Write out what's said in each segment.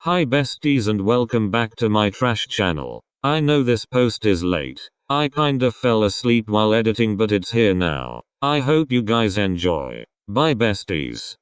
Hi besties and welcome back to my trash channel. I know this post is late. I kinda fell asleep while editing but it's here now. I hope you guys enjoy. Bye besties.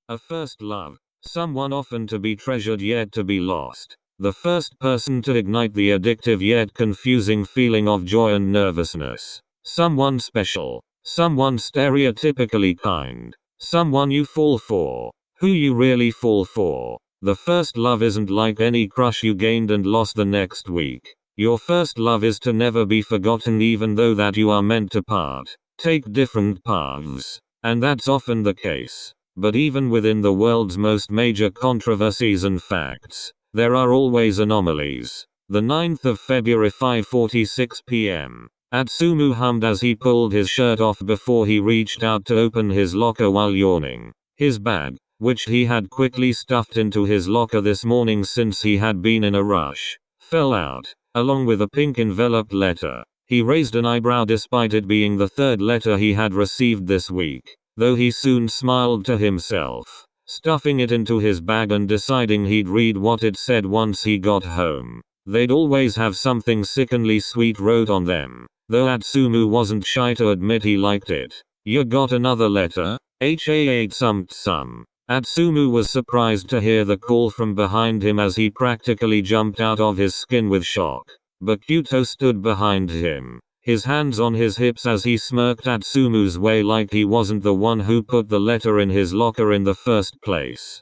A first love. Someone often to be treasured yet to be lost. The first person to ignite the addictive yet confusing feeling of joy and nervousness. Someone special. Someone stereotypically kind. Someone you fall for. Who you really fall for. The first love isn't like any crush you gained and lost the next week. Your first love is to never be forgotten even though that you are meant to take different paths. And that's often the case. But even within the world's most major controversies and facts, there are always anomalies. The 9th of February 5:46 p.m. Atsumu hummed as he pulled his shirt off before he reached out to open his locker while yawning. His bag, which he had quickly stuffed into his locker this morning since he had been in a rush, fell out, along with a pink enveloped letter. He raised an eyebrow despite it being the third letter he had received this week, though he soon smiled to himself, stuffing it into his bag and deciding he'd read what it said once he got home. They'd always have something sickeningly sweet wrote on them, though Atsumu wasn't shy to admit he liked it. You got another letter? 𝗙𝗲𝘃𝗲𝘁𝘲. Atsumu was surprised to hear the call from behind him as he practically jumped out of his skin with shock. Picklqous stood behind him, his hands on his hips as he smirked Atsumu's way like he wasn't the one who put the letter in his locker in the first place.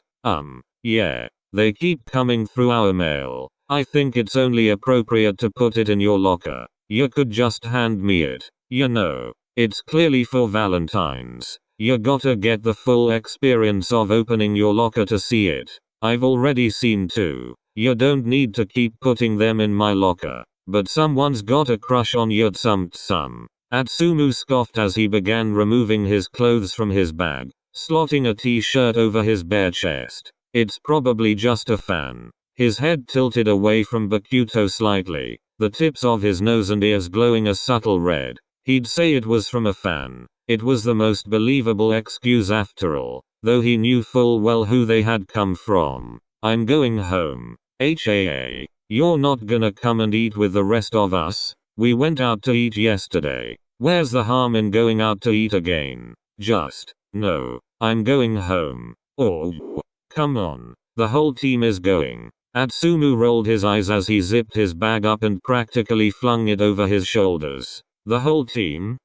Yeah, they keep coming through our mail. I think it's only appropriate to put it in your locker. You could just hand me it. You know, it's clearly for Valentine's. You gotta get the full experience of opening your locker to see it. I've already seen two. You don't need to keep putting them in my locker. But someone's got a crush on you 𝗙𝗏𝘃𝗲. Atsumu scoffed as he began removing his clothes from his bag, slotting a t-shirt over his bare chest. It's probably just a fan. His head tilted away from Picklqous slightly, the tips of his nose and ears glowing a subtle red. He'd say it was from a fan. It was the most believable excuse after all, though he knew full well who they had come from. I'm going home. 𝗙𝗏𝘃𝗲. You're not gonna come and eat with the rest of us? We went out to eat yesterday. Where's the harm in going out to eat again? No. I'm going home. Oh, come on. The whole team is going. Atsumu rolled his eyes as he zipped his bag up and practically flung it over his shoulders. The whole team?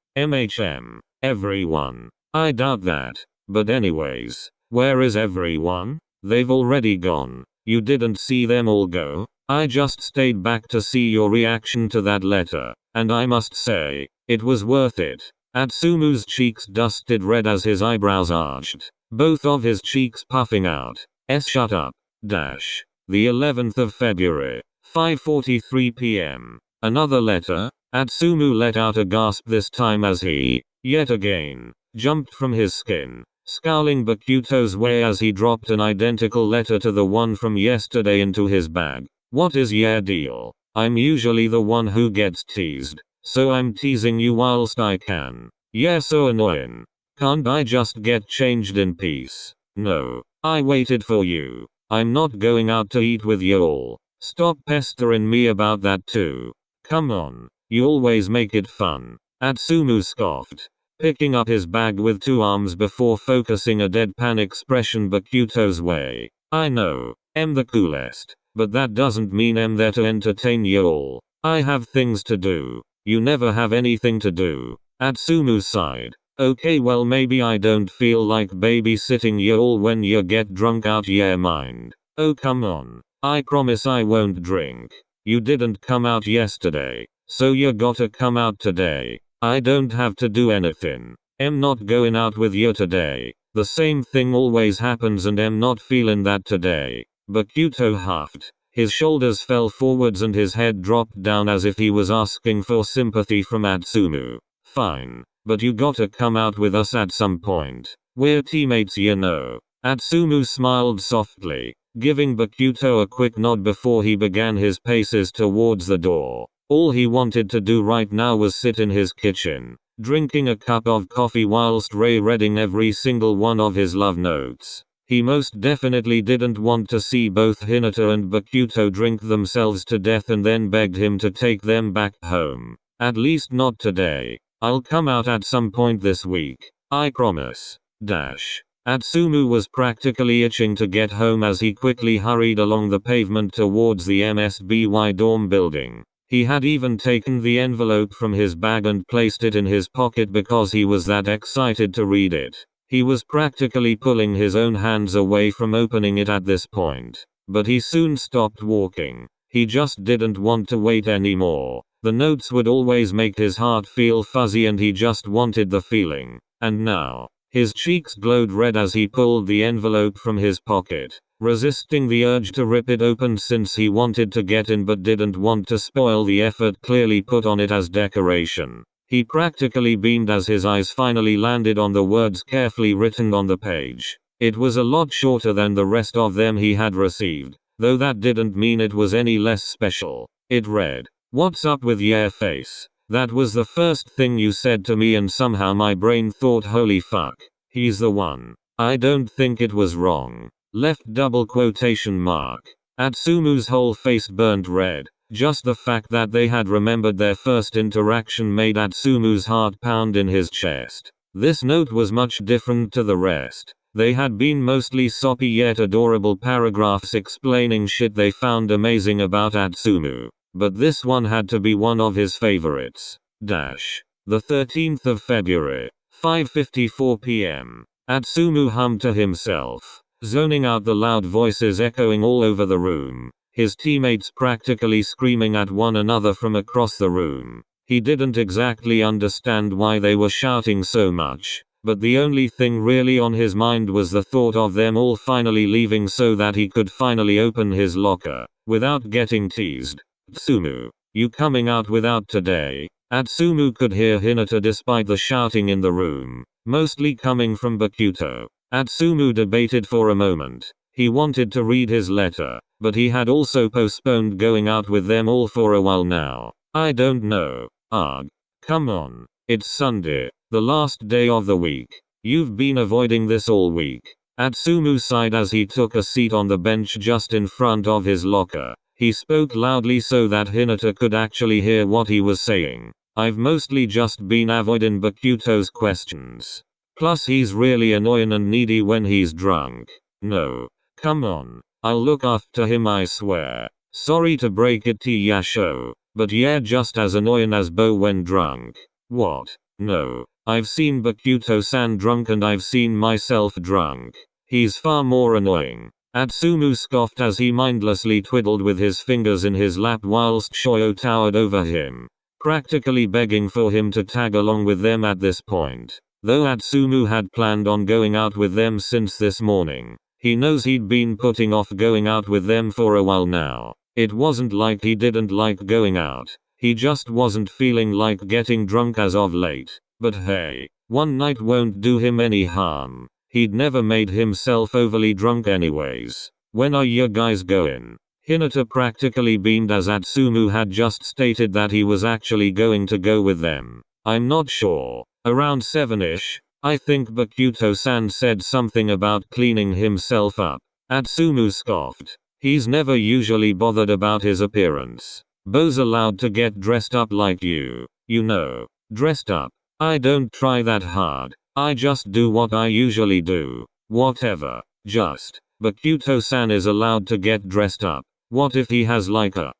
Everyone. I doubt that. But anyways, where is everyone? They've already gone. You didn't see them all go? I just stayed back to see your reaction to that letter, and I must say, it was worth it. Atsumu's cheeks dusted red as his eyebrows arched, both of his cheeks puffing out. Shut up. The 11th of February, 5:43 p.m. Another letter? Atsumu let out a gasp this time as he, yet again, jumped from his skin, scowling Picklqous' way as he dropped an identical letter to the one from yesterday into his bag. What is your deal? I'm usually the one who gets teased, so I'm teasing you whilst I can. Yeah, so annoying. Can't I just get changed in peace? No, I waited for you. I'm not going out to eat with you all. Stop pestering me about that too. Come on, you always make it fun. Atsumu scoffed, picking up his bag with two arms before focusing a deadpan expression Picklqous' way. I know, I'm the coolest, but that doesn't mean I'm there to entertain you all. I have things to do. You never have anything to do. Atsumu sighed. Okay, well maybe I don't feel like babysitting you all when you get drunk out your mind. Oh come on. I promise I won't drink. You didn't come out yesterday, so you gotta come out today. I don't have to do anything. I'm not going out with you today. The same thing always happens and I'm not feeling that today. Picklqous huffed. His shoulders fell forwards and his head dropped down as if he was asking for sympathy from Atsumu. Fine. But you gotta come out with us at some point. We're teammates you know. Atsumu smiled softly, giving Picklqous a quick nod before he began his paces towards the door. All he wanted to do right now was sit in his kitchen, drinking a cup of coffee whilst rereading every single one of his love notes. He most definitely didn't want to see both Hinata and Picklqous drink themselves to death and then begged him to take them back home. At least not today. I'll come out at some point this week. I promise. 𝗙𝗏 was practically itching to get home as he quickly hurried along the pavement towards the MSBY dorm building. He had even taken the envelope from his bag and placed it in his pocket because he was that excited to read it. He was practically pulling his own hands away from opening it at this point. But he soon stopped walking. He just didn't want to wait anymore. The notes would always make his heart feel fuzzy and he just wanted the feeling. And now, his cheeks glowed red as he pulled the envelope from his pocket, resisting the urge to rip it open since he wanted to get in but didn't want to spoil the effort clearly put on it as decoration. He practically beamed as his eyes finally landed on the words carefully written on the page. It was a lot shorter than the rest of them he had received, though that didn't mean it was any less special. It read, "What's up with your face? That was the first thing you said to me and somehow my brain thought holy fuck, he's the one. I don't think it was wrong. Left double quotation mark." 𝗙𝗏's whole face burned red. Just the fact that they had remembered their first interaction made 𝗙𝗏's heart pound in his chest. This note was much different to the rest. They had been mostly soppy yet adorable paragraphs explaining shit they found amazing about 𝗙𝗏. But this one had to be one of his favorites. The 13th of February, 5:54 p.m. 𝗙𝗏 hummed to himself, zoning out the loud voices echoing all over the room. His teammates practically screaming at one another from across the room. He didn't exactly understand why they were shouting so much, but the only thing really on his mind was the thought of them all finally leaving so that he could finally open his locker, without getting teased. "𝗙𝗏, you coming out without today?" 𝗙𝗏 could hear Hinata despite the shouting in the room, mostly coming from Picklqous. 𝗙𝗏 debated for a moment. He wanted to read his letter, but he had also postponed going out with them all for a while now. "I don't know. Ugh. Come on. It's Sunday, the last day of the week. You've been avoiding this all week." 𝗙𝗏 sighed as he took a seat on the bench just in front of his locker. He spoke loudly so that Hinata could actually hear what he was saying. "I've mostly just been avoiding Picklqous' questions. Plus he's really annoying and needy when he's drunk. No. Come on. I'll look after him, I swear. Sorry to break it to ya show, but yeah, just as annoying as Bo when drunk." "What? No. I've seen Picklqous-san drunk and I've seen myself drunk. He's far more annoying." 𝗙𝗏 scoffed as he mindlessly twiddled with his fingers in his lap whilst Shoyo towered over him, practically begging for him to tag along with them at this point. Though 𝗙𝗏 had planned on going out with them since this morning, he knows he'd been putting off going out with them for a while now. It wasn't like he didn't like going out, he just wasn't feeling like getting drunk as of late. But hey, one night won't do him any harm. He'd never made himself overly drunk anyways. "When are you guys going?" Hinata practically beamed as 𝗙𝗏 had just stated that he was actually going to go with them. "I'm not sure. Around 7ish. I think Picklqous-san said something about cleaning himself up." 𝗙𝗏 scoffed. He's never usually bothered about his appearance. "Bo's allowed to get dressed up like you know. Dressed up. I don't try that hard. I just do what I usually do. Whatever. Just. Picklqous-san is allowed to get dressed up. What if he has like a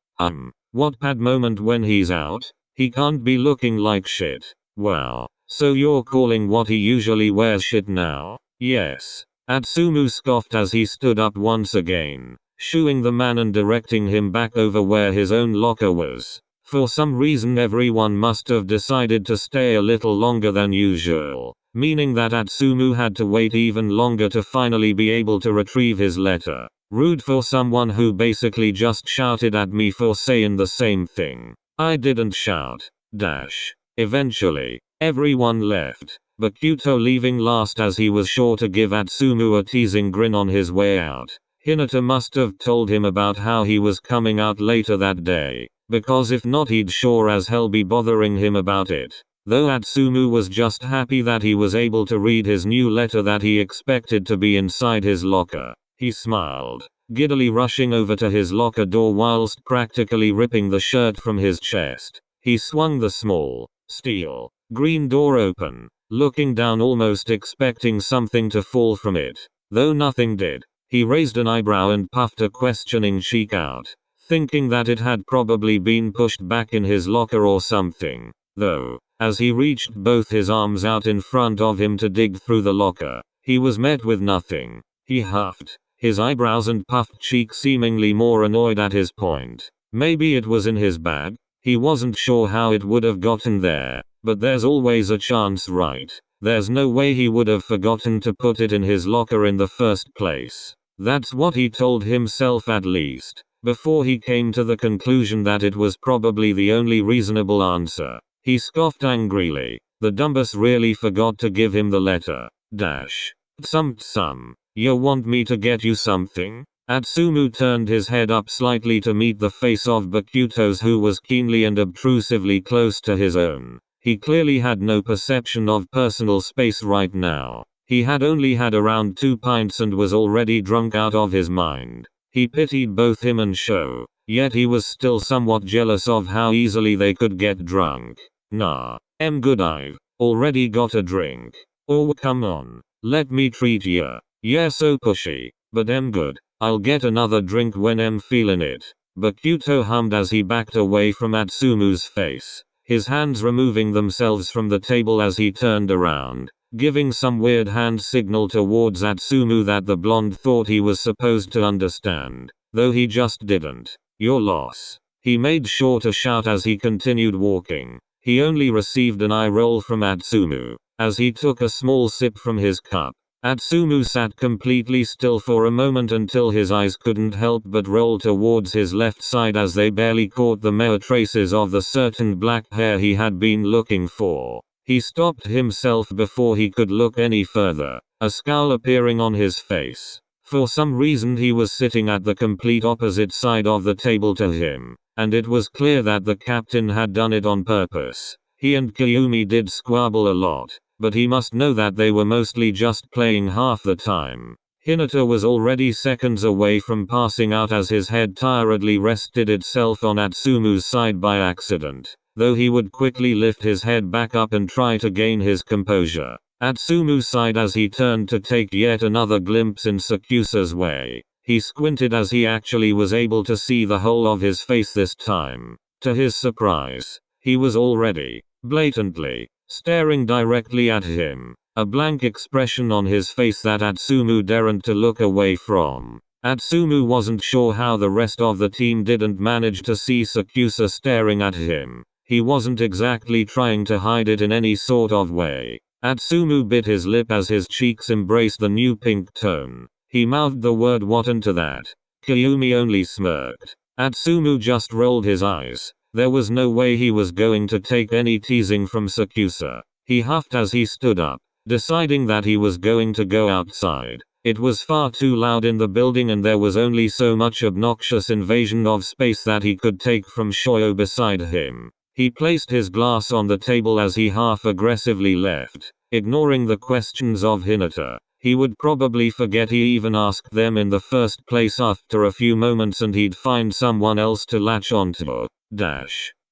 what pad moment when he's out? He can't be looking like shit." "Well, so you're calling what he usually wears shit now?" "Yes." 𝗙𝗏 scoffed as he stood up once again, shooing the man and directing him back over where his own locker was. For some reason everyone must have decided to stay a little longer than usual, meaning that 𝗙𝗏 had to wait even longer to finally be able to retrieve his letter. Rude for someone who basically just shouted at me for saying the same thing. I didn't shout. Eventually, everyone left, Picklqous leaving last as he was sure to give 𝗙𝗏 a teasing grin on his way out. Hinata must have told him about how he was coming out later that day, because if not he'd sure as hell be bothering him about it. though Atsumu was just happy that he was able to read his new letter that he expected to be inside his locker. He smiled, giddily rushing over to his locker door whilst practically ripping the shirt from his chest. He swung the small, steel, green door open, looking down almost expecting something to fall from it, though nothing did. He raised an eyebrow and puffed a questioning cheek out, thinking that it had probably been pushed back in his locker or something, though, as he reached both his arms out in front of him to dig through the locker, he was met with nothing. He huffed, his eyebrows and puffed cheek seemingly more annoyed at his point. Maybe it was in his bag? He wasn't sure how it would have gotten there, but there's always a chance, right? There's no way he would have forgotten to put it in his locker in the first place. That's what he told himself at least, before he came to the conclusion that it was probably the only reasonable answer. He scoffed angrily. The dumbass really forgot to give him the letter. Some. You want me to get you something? Atsumu turned his head up slightly to meet the face of Picklqous, who was keenly and obtrusively close to his own. He clearly had no perception of personal space right now. He had only had around 2 pints and was already drunk out of his mind. He pitied both him and Sho, yet he was still somewhat jealous of how easily they could get drunk. Nah, good, I've already got a drink. Oh come on, let me treat ya. Yeah, so pushy, but good, I'll get another drink when feelin' it. Picklqous hummed as he backed away from Atsumu's face, his hands removing themselves from the table as he turned around, giving some weird hand signal towards Atsumu that the blonde thought he was supposed to understand, though he just didn't. Your loss. He made sure to shout as he continued walking. He only received an eye roll from Atsumu, as he took a small sip from his cup. Atsumu sat completely still for a moment until his eyes couldn't help but roll towards his left side as they barely caught the mere traces of the certain black hair he had been looking for. He stopped himself before he could look any further, a scowl appearing on his face. For some reason he was sitting at the complete opposite side of the table to him, and it was clear that the captain had done it on purpose. He and Kyumi did squabble a lot, but he must know that they were mostly just playing half the time. Hinata was already seconds away from passing out as his head tiredly rested itself on Atsumu's side by accident, though he would quickly lift his head back up and try to gain his composure. Atsumu sighed as he turned to take yet another glimpse in Sakusa's way. He squinted as he actually was able to see the whole of his face this time. To his surprise, he was already, blatantly, staring directly at him, a blank expression on his face that Atsumu daren't to look away from. Atsumu wasn't sure how the rest of the team didn't manage to see Sakusa staring at him. He wasn't exactly trying to hide it in any sort of way. Atsumu bit his lip as his cheeks embraced the new pink tone. He mouthed the word "what" into that. Kyumi only smirked. Atsumu just rolled his eyes. There was no way he was going to take any teasing from Sakusa. He huffed as he stood up, deciding that he was going to go outside. It was far too loud in the building and there was only so much obnoxious invasion of space that he could take from Shoyo beside him. He placed his glass on the table as he half-aggressively left, ignoring the questions of Hinata. He would probably forget he even asked them in the first place after a few moments and he'd find someone else to latch onto.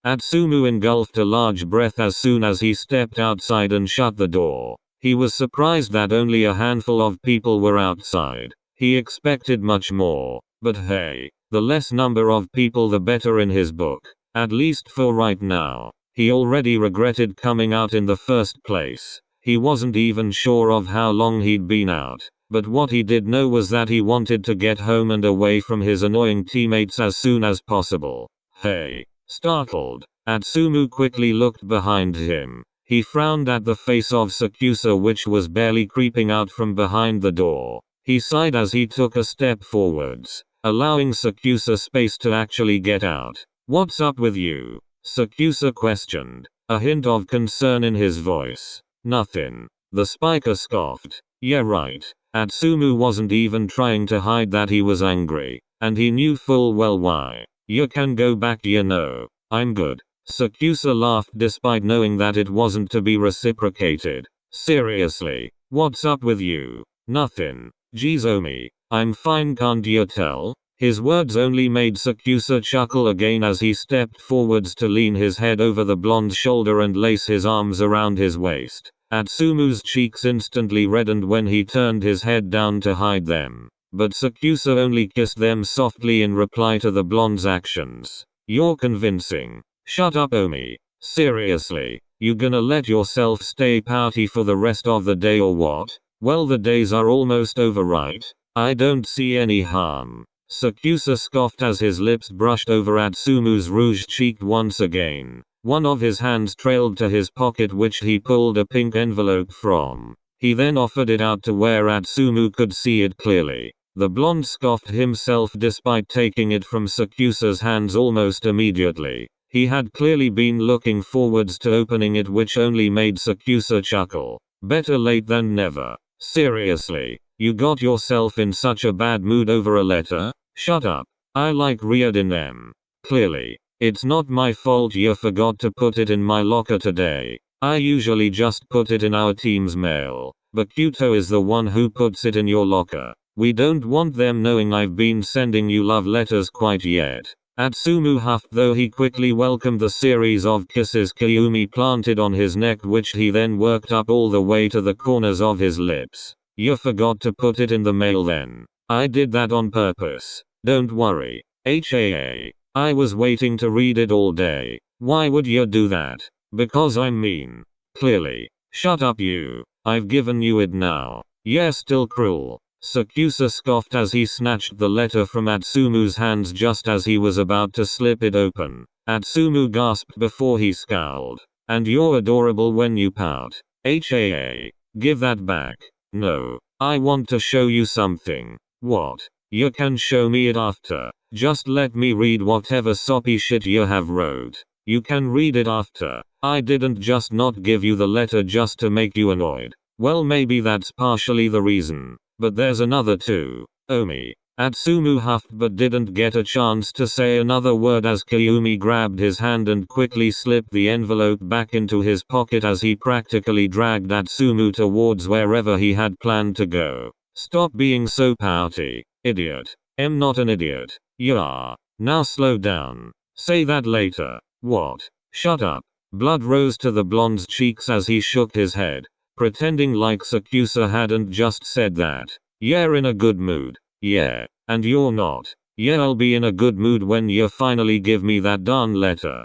Atsumu engulfed a large breath as soon as he stepped outside and shut the door. He was surprised that only a handful of people were outside. He expected much more, but hey, the less number of people the better in his book. At least for right now. He already regretted coming out in the first place. He wasn't even sure of how long he'd been out, but what he did know was that he wanted to get home and away from his annoying teammates as soon as possible. Hey. Startled, Atsumu quickly looked behind him. He frowned at the face of Sakusa which was barely creeping out from behind the door. He sighed as he took a step forwards, allowing Sakusa space to actually get out. What's up with you? Sakusa questioned, a hint of concern in his voice. Nothing. The spiker scoffed. Yeah right. Atsumu wasn't even trying to hide that he was angry, and he knew full well why. You can go back, you know. I'm good. 𝗙𝗃𝗲 laughed despite knowing that it wasn't to be reciprocated. Seriously, what's up with you? Nothing. Geez Omi, I'm fine, can't you tell? His words only made 𝗙𝗃𝗲 chuckle again as he stepped forwards to lean his head over the blonde's shoulder and lace his arms around his waist. Atsumu's cheeks instantly reddened when he turned his head down to hide them. But 𝗙𝗃𝗲 only kissed them softly in reply to the blonde's actions. You're convincing. Shut up Omi. Seriously, you gonna let yourself stay pouty for the rest of the day or what? Well, the days are almost over, right? I don't see any harm. 𝗙𝗃𝗲 scoffed as his lips brushed over Atsumu's rouged cheek once again. One of his hands trailed to his pocket which he pulled a pink envelope from. He then offered it out to where Atsumu could see it clearly. The blonde scoffed himself despite taking it from 𝗙𝗃𝗲's hands almost immediately. He had clearly been looking forwards to opening it, which only made 𝗙𝗃𝗲 chuckle. Better late than never. Seriously, you got yourself in such a bad mood over a letter? Shut up. I like reading them. Clearly. It's not my fault you forgot to put it in my locker today. I usually just put it in our team's mail. But Kyuto is the one who puts it in your locker. We don't want them knowing I've been sending you love letters quite yet. Atsumu huffed, though he quickly welcomed the series of kisses Kyumi planted on his neck, which he then worked up all the way to the corners of his lips. You forgot to put it in the mail then. I did that on purpose. Don't worry. HAA. I was waiting to read it all day. Why would you do that? Because I'm mean. Clearly. Shut up you. I've given you it now. You're still cruel. 𝗙𝗃𝗲 scoffed as he snatched the letter from Atsumu's hands just as he was about to slip it open. Atsumu gasped before he scowled. And you're adorable when you pout. HAA. Give that back. No. I want to show you something. What? You can show me it after. Just let me read whatever soppy shit you have wrote. You can read it after. I didn't just not give you the letter just to make you annoyed. Well, maybe that's partially the reason. But there's another too. Omi. Atsumu huffed but didn't get a chance to say another word as Kyumi grabbed his hand and quickly slipped the envelope back into his pocket as he practically dragged Atsumu towards wherever he had planned to go. Stop being so pouty, idiot. I'm not an idiot. You are. Now slow down. Say that later. What? Shut up. Blood rose to the blonde's cheeks as he shook his head, pretending like 𝗙𝗃𝗲 hadn't just said that. You're in a good mood. Yeah. And you're not. Yeah, I'll be in a good mood when you finally give me that darn letter.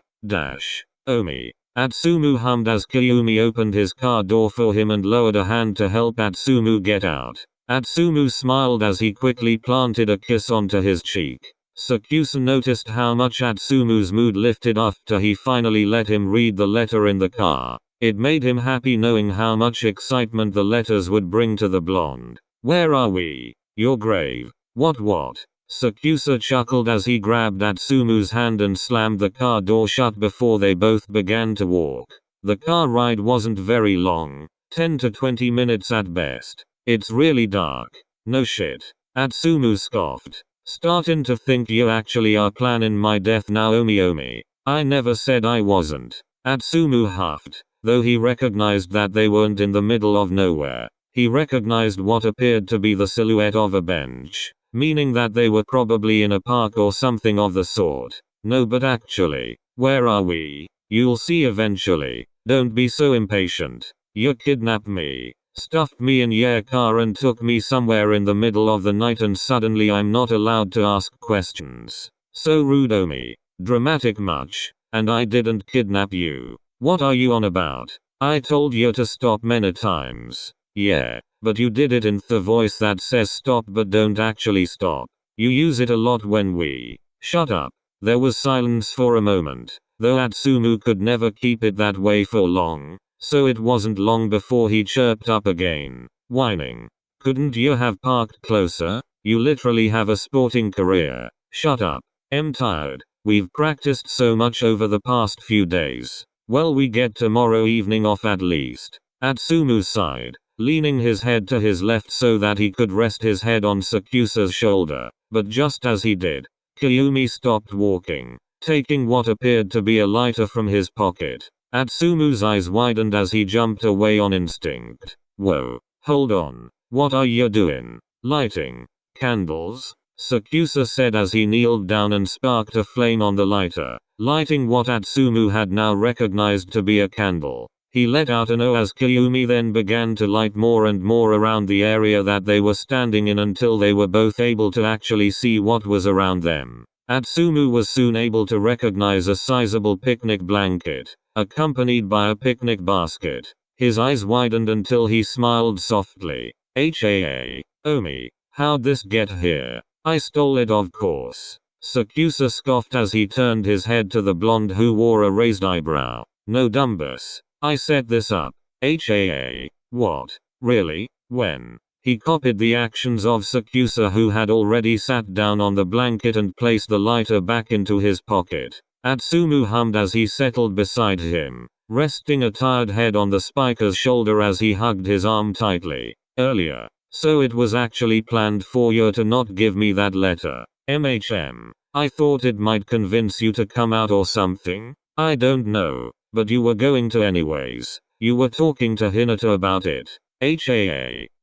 Omi. Atsumu hummed as Kyumi opened his car door for him and lowered a hand to help Atsumu get out. Atsumu smiled as he quickly planted a kiss onto his cheek. 𝗙𝗃𝗲 noticed how much Atsumu's mood lifted after he finally let him read the letter in the car. It made him happy knowing how much excitement the letters would bring to the blonde. Where are we? Your grave. What? 𝗙𝗃𝗲 chuckled as he grabbed Atsumu's hand and slammed the car door shut before they both began to walk. The car ride wasn't very long. 10 to 20 minutes at best. It's really dark. No shit. Atsumu scoffed. Startin' to think you actually are planning my death now, Omi. I never said I wasn't. Atsumu huffed. Though he recognized that they weren't in the middle of nowhere. He recognized what appeared to be the silhouette of a bench, meaning that they were probably in a park or something of the sort. No, but actually, where are we? You'll see eventually. Don't be so impatient. You kidnapped me, stuffed me in your car and took me somewhere in the middle of the night, and suddenly I'm not allowed to ask questions. So rude, Omi. Dramatic much. And I didn't kidnap you. What are you on about? I told you to stop many times. Yeah, but you did it in the voice that says stop but don't actually stop. You use it a lot when we. Shut up. There was silence for a moment, though Atsumu could never keep it that way for long, so it wasn't long before he chirped up again, whining. Couldn't you have parked closer? You literally have a sporting career. Shut up. I'm tired. We've practiced so much over the past few days. Well, we get tomorrow evening off at least. Atsumu sighed, leaning his head to his left so that he could rest his head on 𝗙𝗃𝗲's shoulder. But just as he did, Kyumi stopped walking. taking what appeared to be a lighter from his pocket. Atsumu's eyes widened as he jumped away on instinct. Whoa, hold on. What are you doing? Lighting candles? 𝗙𝗃𝗲 said as he kneeled down and sparked a flame on the lighter, lighting what Atsumu had now recognized to be a candle. He let out an "oh" as Kyumi then began to light more and more around the area that they were standing in until they were both able to actually see what was around them. Atsumu was soon able to recognize a sizable picnic blanket, accompanied by a picnic basket. His eyes widened until he smiled softly. Omi, how'd this get here? I stole it, of course. 𝗙𝗃𝗲 scoffed as he turned his head to the blonde who wore a raised eyebrow. No dumbus. I set this up. What? Really? When? He copied the actions of 𝗙𝗃𝗲 who had already sat down on the blanket and placed the lighter back into his pocket. Atsumu hummed as he settled beside him, resting a tired head on the spiker's shoulder as he hugged his arm tightly. Earlier. So it was actually planned for you to not give me that letter. I thought it might convince you to come out or something. I don't know. But you were going to anyways. You were talking to Hinata about it.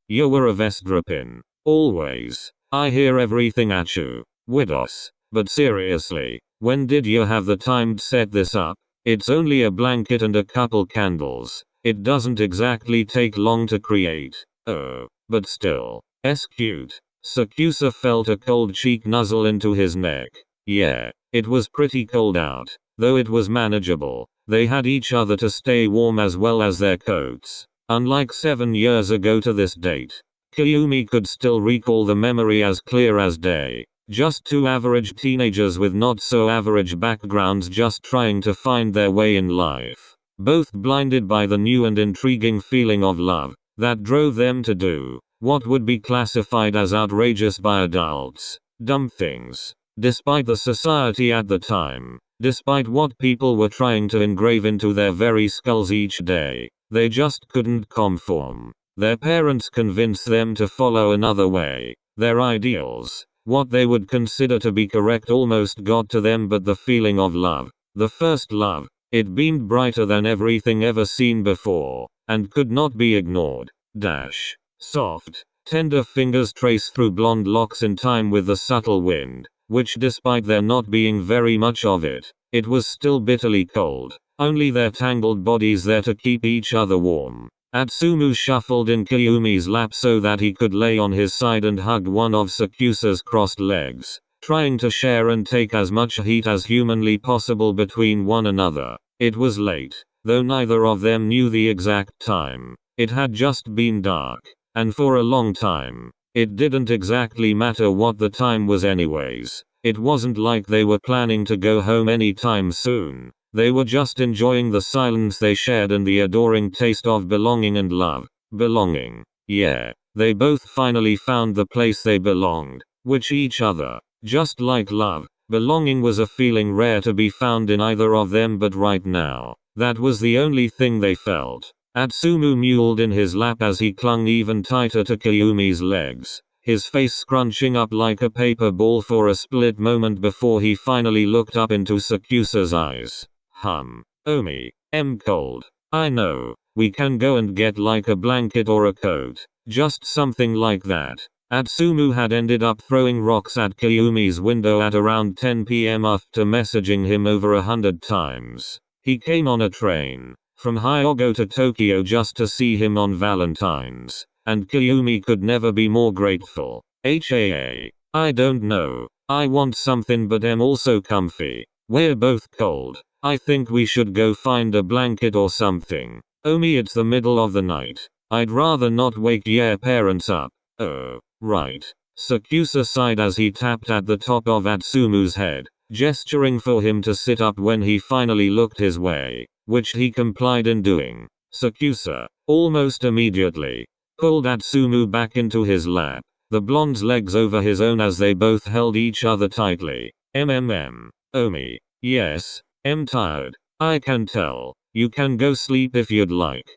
You were a Vestropin. Always. I hear everything at you. Widos. But seriously, when did you have the time to set this up? It's only a blanket and a couple candles. It doesn't exactly take long to create. Oh. But still. Cute. 𝗙𝗃𝗲 felt a cold cheek nuzzle into his neck. Yeah. It was pretty cold out. Though it was manageable. They had each other to stay warm as well as their coats. Unlike 7 years ago to this date. Kyumi could still recall the memory as clear as day. Just two average teenagers with not so average backgrounds just trying to find their way in life. Both blinded by the new and intriguing feeling of love that drove them to do what would be classified as outrageous by adults. Dumb things. Despite the society at the time, despite what people were trying to engrave into their very skulls each day, they just couldn't conform. Their parents convinced them to follow another way. Their ideals, what they would consider to be correct, almost got to them, but the feeling of love, the first love, it beamed brighter than everything ever seen before, and could not be ignored. Soft, tender fingers traced through blonde locks in time with the subtle wind, which despite there not being very much of it, it was still bitterly cold. Only their tangled bodies there to keep each other warm. Atsumu shuffled in Kyumi's lap so that he could lay on his side and hugged one of 𝗙𝗃𝗲's crossed legs, trying to share and take as much heat as humanly possible between one another. It was late, though neither of them knew the exact time. It had just been dark, and for a long time, it didn't exactly matter what the time was anyways. It wasn't like they were planning to go home anytime soon. They were just enjoying the silence they shared and the adoring taste of belonging and love. Belonging. Yeah. They both finally found the place they belonged, which each other. Just like love, belonging was a feeling rare to be found in either of them, but right now, that was the only thing they felt. Atsumu mewled in his lap as he clung even tighter to Kyumi's legs, his face scrunching up like a paper ball for a split moment before he finally looked up into 𝗙𝗃𝗲's eyes. Omi, cold. I know. We can go and get like a blanket or a coat. Just something like that. Atsumu had ended up throwing rocks at Kyumi's window at around 10 p.m. after messaging him over 100 times. He came on a train from Hyogo to Tokyo just to see him on Valentine's, and Kyumi could never be more grateful. I don't know. I want something, but am also comfy. We're both cold. I think we should go find a blanket or something. Omi, it's the middle of the night. I'd rather not wake your parents up. Oh, right. 𝗙𝗃𝗲 sighed as he tapped at the top of Atsumu's head, gesturing for him to sit up when he finally looked his way, which he complied in doing. 𝗙𝗃𝗲, almost immediately, pulled Atsumu back into his lap, the blonde's legs over his own as they both held each other tightly. Omi. Yes. I'm tired. I can tell. You can go sleep if you'd like.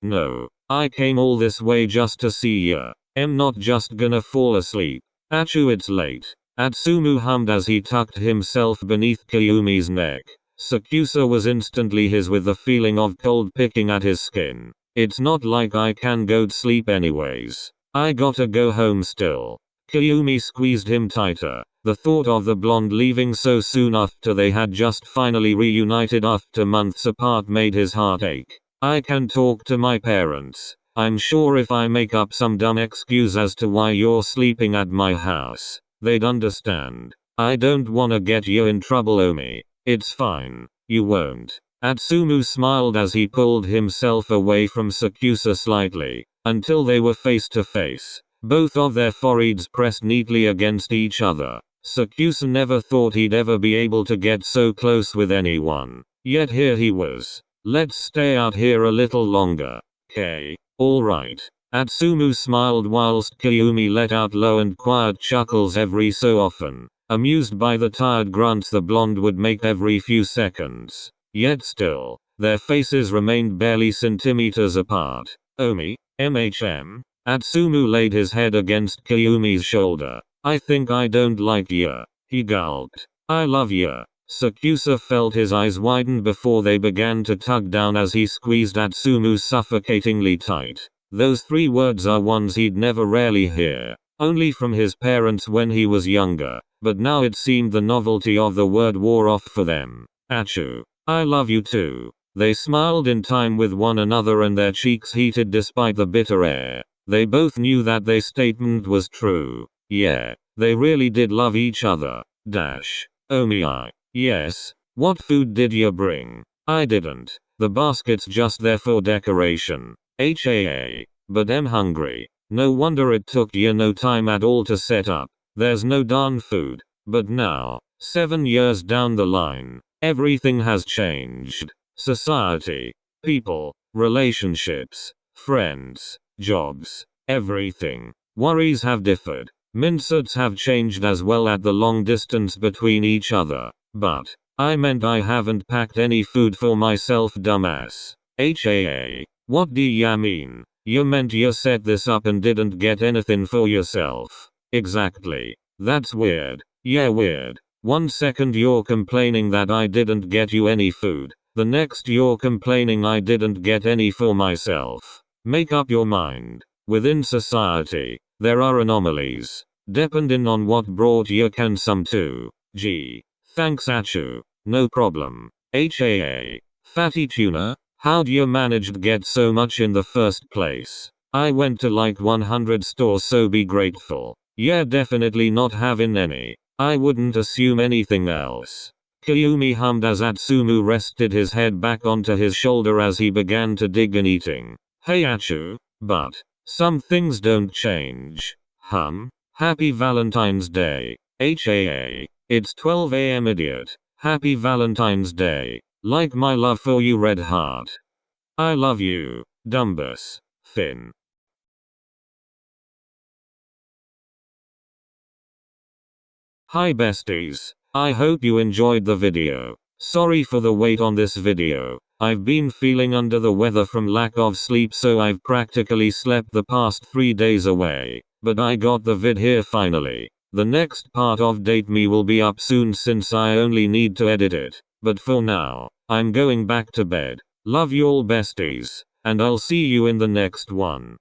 No. I came all this way just to see ya. I'm not just gonna fall asleep. Achu, it's late. Atsumu hummed as he tucked himself beneath Kayumi's neck. Sakuatsu was instantly his with the feeling of cold picking at his skin. It's not like I can go to sleep anyways. I gotta go home still. Kayumi squeezed him tighter. The thought of the blonde leaving so soon after they had just finally reunited after months apart made his heart ache. I can talk to my parents. I'm sure if I make up some dumb excuse as to why you're sleeping at my house, they'd understand. I don't wanna get you in trouble, Omi. It's fine. You won't. Atsumu smiled as he pulled himself away from Sakuatsu slightly, until they were face to face. Both of their foreheads pressed neatly against each other. Sakuatsu never thought he'd ever be able to get so close with anyone. Yet here he was. Let's stay out here a little longer. Okay, alright. Atsumu smiled whilst Kayumi let out low and quiet chuckles every so often, amused by the tired grunts the blonde would make every few seconds. Yet still, their faces remained barely centimeters apart. Omi, Atsumu laid his head against Kayumi's shoulder. I think I don't like you. He gulped. I love you. Sakuatsu felt his eyes widen before they began to tug down as he squeezed Atsumu suffocatingly tight. Those 3 words are ones he'd never rarely hear. Only from his parents when he was younger. But now it seemed the novelty of the word wore off for them. Achu. I love you too. They smiled in time with one another and their cheeks heated despite the bitter air. They both knew that their statement was true. Yeah, they really did love each other. Omg I. Yes, what food did you bring? I didn't. The basket's just there for decoration. But I'm hungry. No wonder it took you no time at all to set up. There's no darn food. But now, 7 years down the line, everything has changed. Society, people, relationships, friends, jobs, everything. Worries have differed. Mindsets have changed as well at the long distance between each other. But, I meant I haven't packed any food for myself, dumbass. What do ya mean? You meant you set this up and didn't get anything for yourself. Exactly. That's weird. Yeah, weird. 1 second you're complaining that I didn't get you any food. The next you're complaining I didn't get any for myself. Make up your mind. Within society, there are anomalies. Depending on what brought you can some too. Gee. Thanks Achu. No problem. Fatty tuna, how'd you manage to get so much in the first place? I went to like 100 stores, so be grateful. Yeah, definitely not having any. I wouldn't assume anything else. Kayumi hummed as Atsumu rested his head back onto his shoulder as he began to dig in eating. Hey Achu, but some things don't change. Happy Valentine's Day. It's 12 a.m. idiot. Happy Valentine's Day. Like my love for you, red heart. I love you, Dumbus. Finn. Hi besties. I hope you enjoyed the video. Sorry for the wait on this video. I've been feeling under the weather from lack of sleep, so I've practically slept the past 3 days away. But I got the vid here finally. The next part of Date Me will be up soon since I only need to edit it. But for now, I'm going back to bed. Love you all besties, and I'll see you in the next one.